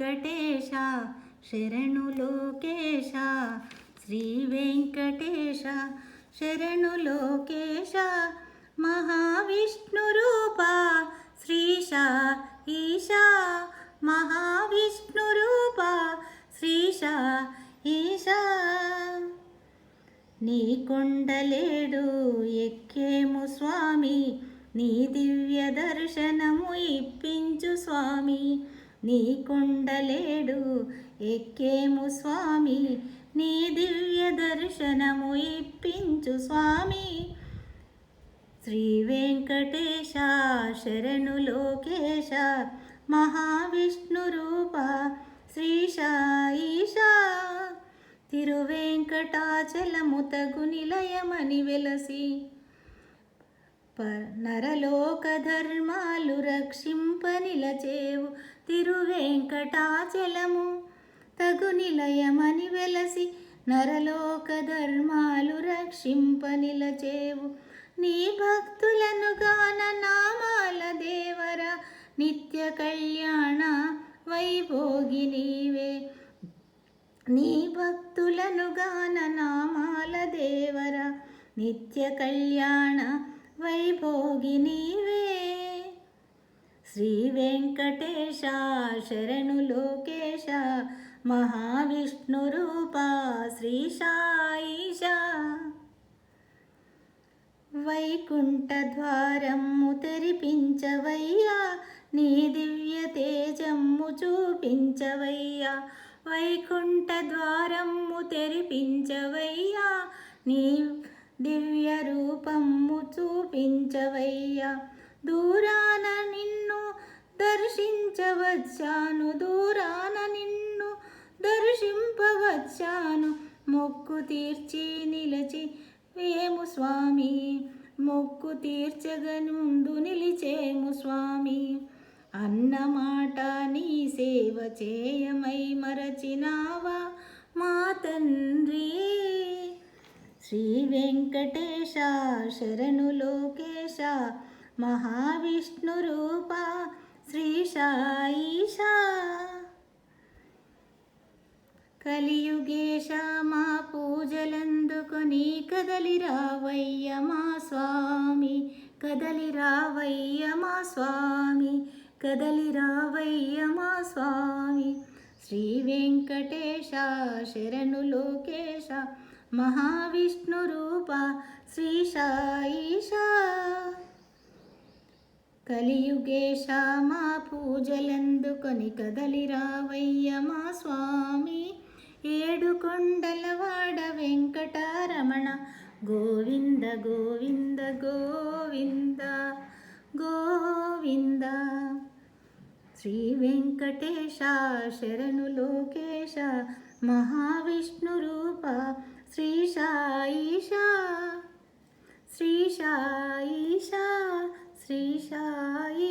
వెంకటేశ శరణు లోకేశ శ్రీ వెంకటేశ శరణు లోకేశ మహావిష్ణు రూప శ్రీశ ఈశా మహావిష్ణు రూప శ్రీశ ఈశా నీ కొండలేడు ఎక్కేము స్వామి నీ దివ్య దర్శనము ఇప్పించు స్వామి నీ కొండలేడు ఎక్కేము స్వామి నీ దివ్య దర్శనము ఇప్పించు స్వామి శ్రీ వెంకటేశ శరణు లోకేశ మహావిష్ణు రూప శ్రీశ ఈశా తిరువేంకటాచలము తగు నిలయమని వెలసి నరలోక ధర్మాలు రక్షింప నిలచేవు తిరువేంకటాచలము తగు నిలయమని వెలసి నరలోక ధర్మాలు రక్షింప నిలచేవు నీ భక్తులను గాన నామాల దేవర నిత్య కళ్యాణ వైభోగి నీవే నీ భక్తులను గాన నామాల దేవర నిత్య కళ్యాణ వైభోగి నీవే శ్రీ వెంకటేశ శరణు లోకేశ మహావిష్ణు రూప శ్రీశ ఈశా వైకుంఠ ద్వారము తెరిపించవయ్యా నీ దివ్య తేజము చూపించవయ్యా వైకుంఠ ద్వారము తెరిపించవయ్యా నీ దివ్య రూపము చూపించవయ్యా దూరాన నిన్ను దర్శించవచ్చాను దూరాన నిన్ను దర్శింపవచ్చాను మొక్కు తీర్చి నిలిచి వేము స్వామి మొక్కు తీర్చగనుందు నిలిచేము స్వామి అన్నమాట నీ సేవ చేయమై మరచినావా మా తండ్రి శ్రీ వెంకటేశ శరణు లోకేశ మహావిష్ణు రూప శ్రీశ ఈశా కలియుగేశ మా పూజలందుకొని కదలి రావయ్య మా స్వామి కదలి రావయ్య మా స్వామి కదలి రావయ్య మా స్వామి శ్రీ వెంకటేశ శరణు లోకేశ మహావిష్ణు రూప శ్రీశ ఈశా కలియుగేశ మా పూజలందుకొని కదలి రావయ్య మా స్వామి ఏడు కొండలవాడ వెంకటరమణ గోవింద గోవింద గోవింద గోవింద శ్రీ వెంకటేశ శరణు లోకేశ మహావిష్ణు రూప శ్రీశ ఈశా శ్రీశ ఈశా శ్రీశ ఈశా